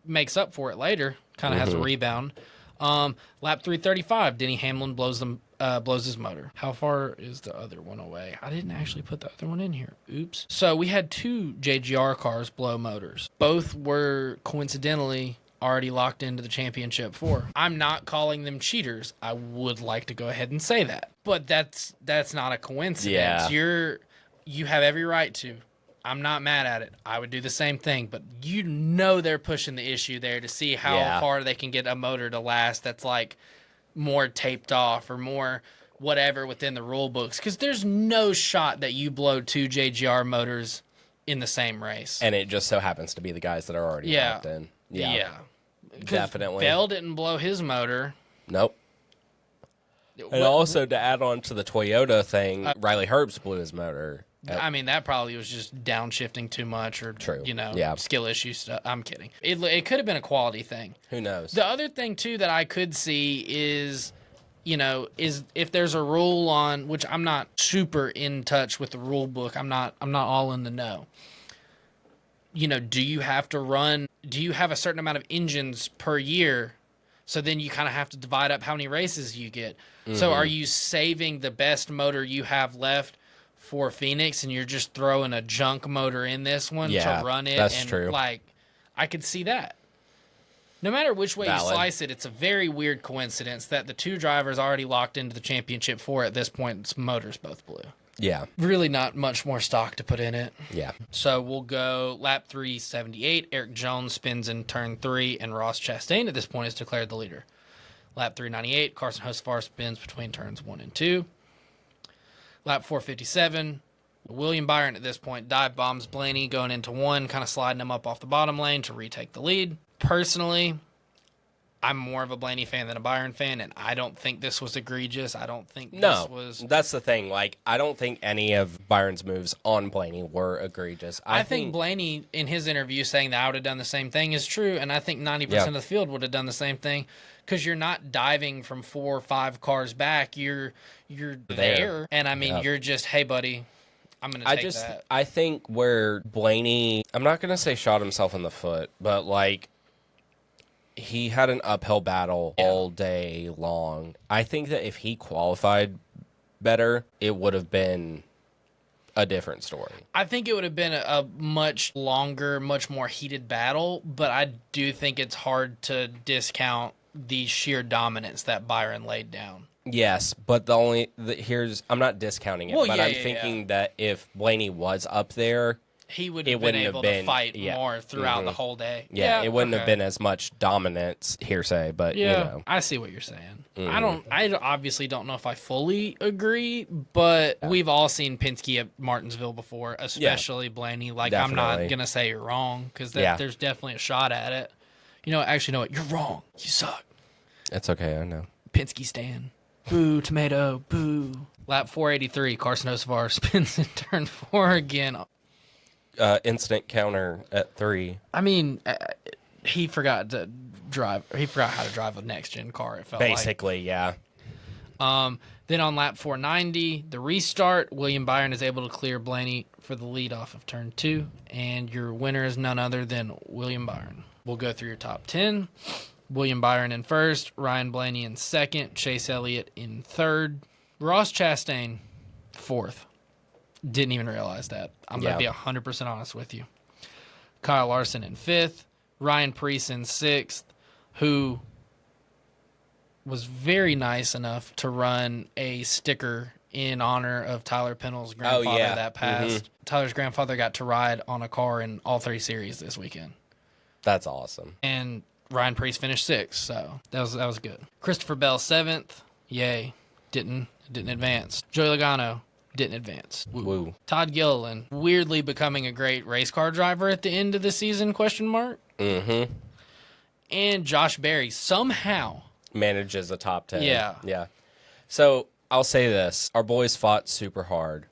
Makes up for it later. Kind of has a rebound. Lap 335, Denny Hamlin blows his motor. How far is the other one away? I didn't actually put the other one in here. Oops. So we had 2 JGR cars blow motors. Both were coincidentally already locked into the championship 4. I'm not calling them cheaters. I would like to go ahead and say that. But that's not a coincidence. Yeah. You have every right to. I'm not mad at it. I would do the same thing, but you know they're pushing the issue there to see how far they can get a motor to last that's like more taped off or more whatever within the rule books, because there's no shot that you blow 2 JGR motors in the same race. And it just so happens to be the guys that are already locked in. Yeah. Definitely. Bell didn't blow his motor. Nope. And also to add on to the Toyota thing, Riley Herbst blew his motor. I mean, that probably was just downshifting too much or, skill issues. Stuff. I'm kidding. It could have been a quality thing. Who knows? The other thing, too, that I could see is if there's a rule on, which I'm not super in touch with the rule book. I'm not all in the know. Do you have a certain amount of engines per year? So then you kind of have to divide up how many races you get. Mm-hmm. So are you saving the best motor you have left for Phoenix, and you're just throwing a junk motor in this one to run it? That's true. Like, I could see that. No matter which way you slice it, it's a very weird coincidence that the 2 drivers already locked into the championship 4 at this point, motors both blew. Yeah. Really not much more stock to put in it. Yeah. So we'll go lap 378. Eric Jones spins in turn 3, and Ross Chastain at this point is declared the leader. Lap 398, Carson Hocevar spins between turns 1 and 2. Lap 457, William Byron at this point dive bombs Blaney going into 1, kind of sliding him up off the bottom lane to retake the lead. Personally, I'm more of a Blaney fan than a Byron fan, and I don't think this was egregious. I don't think this was... That's the thing. Like, I don't think any of Byron's moves on Blaney were egregious. I think Blaney, in his interview, saying that I would have done the same thing is true, and I think 90% of the field would have done the same thing, because you're not diving from 4 or 5 cars back. You're there. And, I mean, you're just, hey, buddy, I'm going to take that. I think where Blaney... I'm not going to say shot himself in the foot, but, like... He had an uphill battle all day long. I think that if he qualified better, it would have been a different story. I think it would have been a much longer, much more heated battle, but I do think it's hard to discount the sheer dominance that Byron laid down. Yes, but I'm not discounting it, but I'm thinking that if Blaney was up there, he would have been able to fight more throughout the whole day. Yeah, it wouldn't have been as much dominance, hearsay, but I see what you're saying. I obviously don't know if I fully agree, but we've all seen Penske at Martinsville before, especially Blaney. Like, definitely. I'm not going to say you're wrong, because there's definitely a shot at it. Actually, know what? You're wrong. You suck. It's okay, I know. Penske stan. Boo, tomato, boo. Lap 483, Carson Hocevar spins in turn 4 again. instant counter at 3. I mean, he forgot to drive. He forgot how to drive a next-gen car, it felt Basically, yeah. Then on lap 490, the restart, William Byron is able to clear Blaney for the lead off of turn 2, and your winner is none other than William Byron. We'll go through your top 10. William Byron in first, Ryan Blaney in second, Chase Elliott in third, Ross Chastain fourth. Didn't even realize that. I'm going to be 100% honest with you. Kyle Larson in fifth, Ryan Preece in sixth, who was very nice enough to run a sticker in honor of Tyler Pennell's grandfather that passed. Tyler's grandfather got to ride on a car in all 3 series this weekend. That's awesome. And Ryan Preece finished sixth, so that was good. Christopher Bell seventh, yay, didn't advance. Joey Logano didn't advance. Woo. Todd Gilliland weirdly becoming a great race car driver at the end of the season? ? And Josh Berry somehow manages a top 10. Yeah. So I'll say this: our boys fought super hard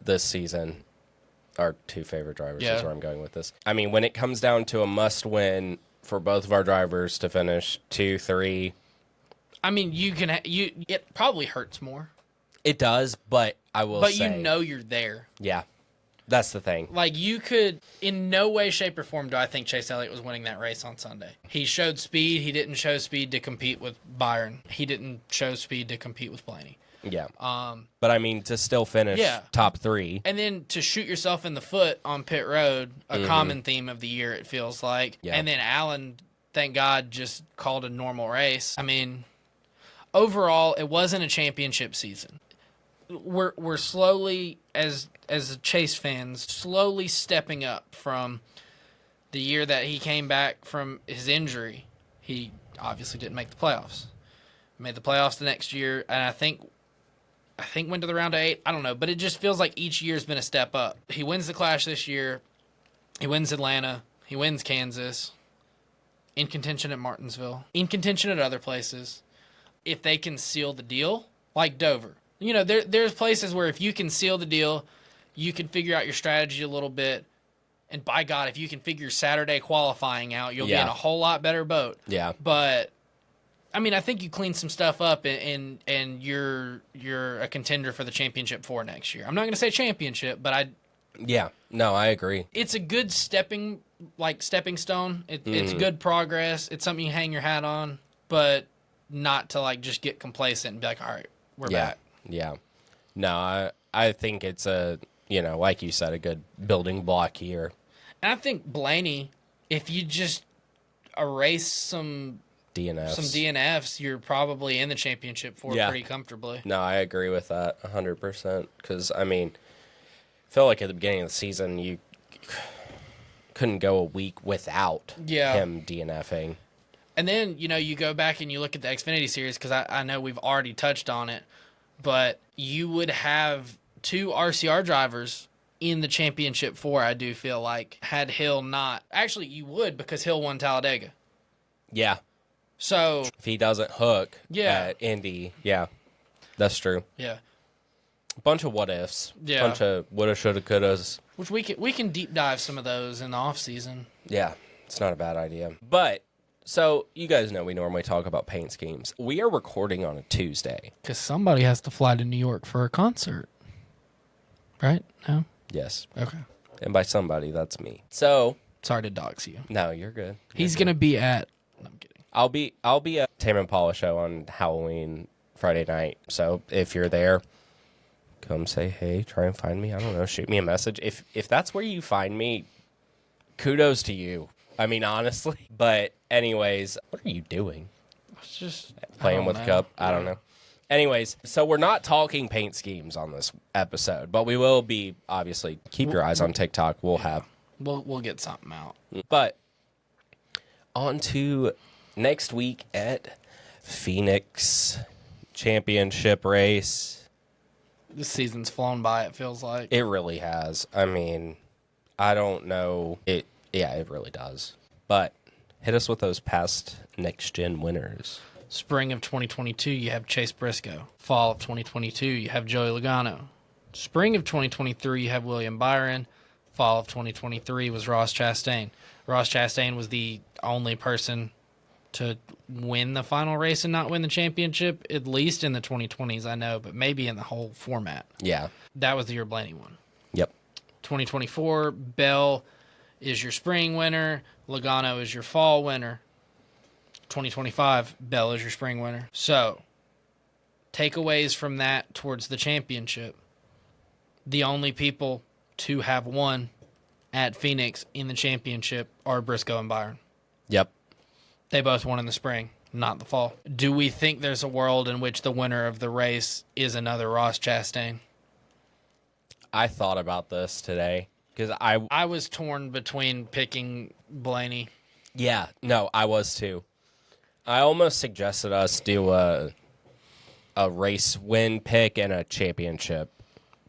this season. Our 2 favorite drivers is where I'm going with this. I mean, when it comes down to a must-win for both of our drivers to finish 2, 3. I mean, it probably hurts more. It does, but I will say... But you know you're there. Yeah, that's the thing. Like, you could... In no way, shape, or form do I think Chase Elliott was winning that race on Sunday. He showed speed. He didn't show speed to compete with Byron. He didn't show speed to compete with Blaney. Yeah. But, I mean, to still finish top 3. And then to shoot yourself in the foot on pit road, a common theme of the year, it feels like. Yeah. And then Allen, thank God, just called a normal race. I mean, overall, it wasn't a championship season. We're slowly, as Chase fans, slowly stepping up from the year that he came back from his injury. He obviously didn't make the playoffs. Made the playoffs the next year, and I think went to the round of 8. I don't know, but it just feels like each year's been a step up. He wins the Clash this year. He wins Atlanta. He wins Kansas. In contention at Martinsville. In contention at other places. If they can seal the deal, like Dover. You know, there's places where if you can seal the deal, you can figure out your strategy a little bit. And by God, if you can figure Saturday qualifying out, you'll be in a whole lot better boat. Yeah. But I mean, I think you clean some stuff up, and you're a contender for the championship 4 next year. I'm not going to say championship, but I agree. It's a good stepping stone. It's good progress. It's something you hang your hat on, but not to just get complacent and be like, all right, we're back. Yeah. No, I think it's like you said, a good building block here. And I think Blaney, if you just erase some DNFs, you're probably in the championship 4 pretty comfortably. No, I agree with that 100%. Because, I mean, I feel like at the beginning of the season, you couldn't go a week without him DNFing. And then, you go back and you look at the Xfinity Series, because I know we've already touched on it, but you would have 2 RCR drivers in the championship 4, I do feel like, had Hill not. Actually, you would, because Hill won Talladega. Yeah. So if he doesn't hook at Indy, that's true. Yeah. A bunch of what ifs. Yeah. Bunch of woulda, shoulda, couldas. Which we can deep dive some of those in the off season. Yeah, it's not a bad idea. But so you guys know we normally talk about paint schemes. We are recording on a Tuesday because somebody has to fly to New York for a concert, right? No. Yes. Okay. And by somebody, that's me. So sorry to dox you. No, you're good. He's gonna be at. No, I'm kidding. I'll be at Tame Impala show on Halloween Friday night. So if you're there, come say hey. Try and find me. I don't know. Shoot me a message. If that's where you find me, kudos to you. I mean, honestly. But anyways, what are you doing? It's just playing with the cup. I don't know. Anyways, so we're not talking paint schemes on this episode, but we will be, obviously. Keep your eyes on TikTok. We'll get something out. But on to next week at Phoenix Championship race. This season's flown by, it feels like. It really has. I mean, I don't know. It really does. But hit us with those past next-gen winners. Spring of 2022, you have Chase Briscoe. Fall of 2022, you have Joey Logano. Spring of 2023, you have William Byron. fall of 2023 was Ross Chastain. Ross Chastain was the only person to win the final race and not win the championship, at least in the 2020s, I know, but maybe in the whole format. Yeah. That was the year Blaney won. Yep. 2024, Bell is your spring winner. Logano is your fall winner. 2025, Bell is your spring winner. So, takeaways from that towards the championship. The only people to have won at Phoenix in the championship are Briscoe and Byron. Yep. They both won in the spring, not the fall. Do we think there's a world in which the winner of the race is another Ross Chastain? I thought about this today because I was torn between picking Blaney. Yeah, no, I was too. I almost suggested us do a race win pick and a championship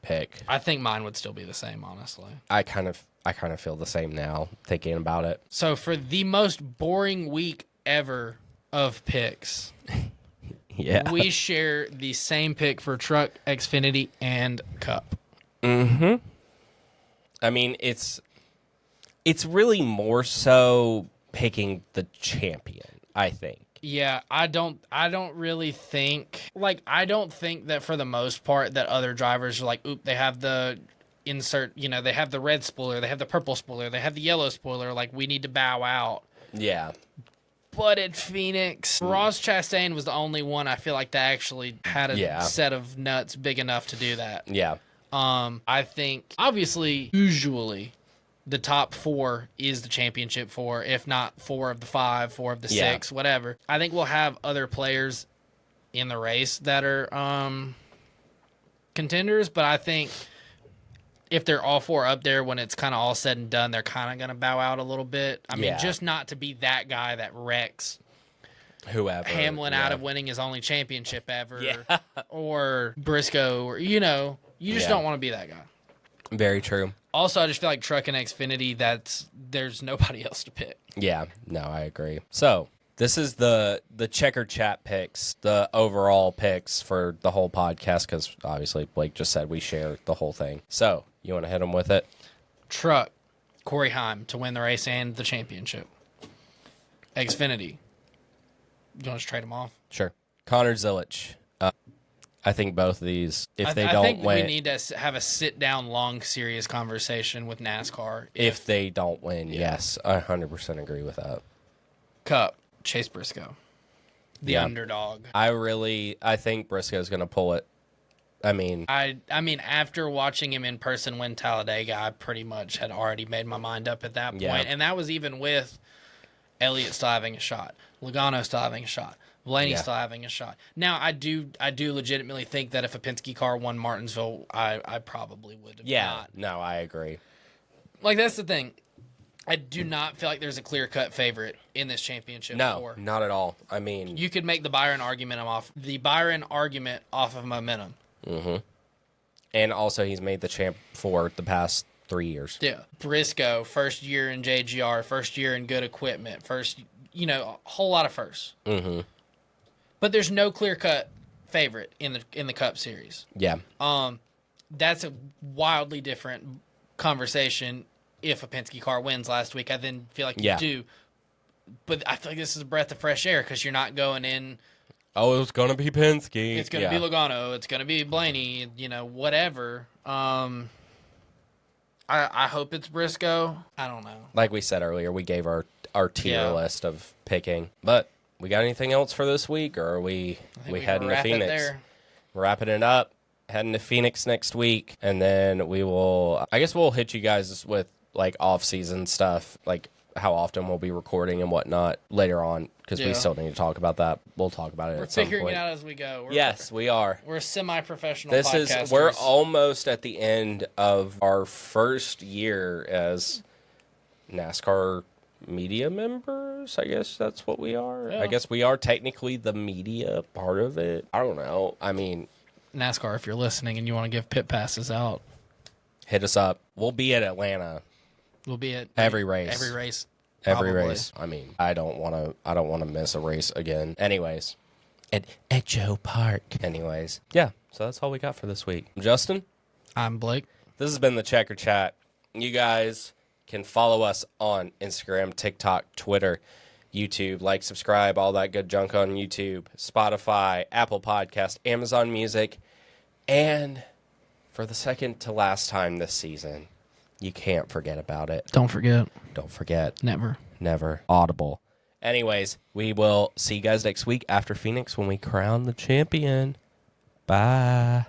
pick. I think mine would still be the same, honestly. I kind of feel the same now thinking about it. So for the most boring week ever of picks, Yeah. we share the same pick for Truck, Xfinity, and Cup. Mm-hmm. I mean, it's really more so picking the champion, I think. Yeah, I don't really think, I don't think that for the most part that other drivers are like, oop, they have the insert, they have the red spoiler, they have the purple spoiler, they have the yellow spoiler, we need to bow out. Yeah. But at Phoenix, Ross Chastain was the only one I feel like that actually had a set of nuts big enough to do that. Yeah. I think, obviously, usually, the top 4 is the championship 4, if not 4 of the 5, 4 of the 6, whatever. I think we'll have other players in the race that are contenders, but I think if they're all 4 up there when it's kind of all said and done, they're kind of going to bow out a little bit. I mean, just not to be that guy that wrecks whoever Hamlin out of winning his only championship ever, or Briscoe, or you just don't want to be that guy. Very true. Also, I just feel like Truck and Xfinity, there's nobody else to pick. Yeah, no, I agree. So this is the checker chat picks, the overall picks for the whole podcast, because obviously Blake just said we share the whole thing. So you want to hit him with it? Truck, Corey Heim to win the race and the championship. Xfinity, you want to trade them off? Sure. Connor Zilic. I think both of these, if they I don't think win, we need to have a sit-down, long, serious conversation with NASCAR. If they don't win, yes, I 100% agree with that. Cup, Chase Briscoe, the underdog. I think Briscoe's going to pull it. I mean, after watching him in person win Talladega, I pretty much had already made my mind up at that point, and that was even with Elliott still having a shot, Logano still having a shot, Blaney still having a shot. Now, I do legitimately think that if a Penske car won Martinsville, I probably would have not. No, I agree. That's the thing. I do not feel like there's a clear-cut favorite in this championship. No, not at all. I mean, you could make the Byron argument off of momentum. Mm-hmm. And also, he's made the champ for the past 3 years. Yeah. Briscoe, first year in JGR, first year in good equipment, a whole lot of firsts. Mm-hmm. But there's no clear-cut favorite in the Cup Series. Yeah. That's a wildly different conversation if a Penske car wins last week. I then feel like you do. But I feel like this is a breath of fresh air because you're not going in. Oh, it's going to be Penske. It's going to be Logano. It's going to be Blaney, whatever. I hope it's Briscoe. I don't know. Like we said earlier, we gave our tier list of picking. But we got anything else for this week, or are we heading to Phoenix? Wrapping it up, heading to Phoenix next week, and then we'll hit you guys with off-season stuff, how often we'll be recording and whatnot later on, because we still need to talk about that. We'll talk about it at some point. We're figuring it out as we go. Yes, we are. We're semi-professional podcasters. We're almost at the end of our first year as NASCAR media members. I guess that's what we are. Yeah. I guess we are technically the media part of it. I don't know. I mean, NASCAR, if you're listening and you want to give pit passes out, hit us up. We'll be at Atlanta. We'll be at every race. Every race. I mean, I don't want to miss a race again. Anyways, at Joe Park. Anyways, yeah. So that's all we got for this week. Justin, I'm Blake. This has been the Checker Chat. You guys can follow us on Instagram, TikTok, Twitter, YouTube. Like, subscribe, all that good junk on YouTube, Spotify, Apple Podcast, Amazon Music. And for the second to last time this season, you can't forget about it. Don't forget. Don't forget. Never. Never. Audible. Anyways, we will see you guys next week after Phoenix when we crown the champion. Bye.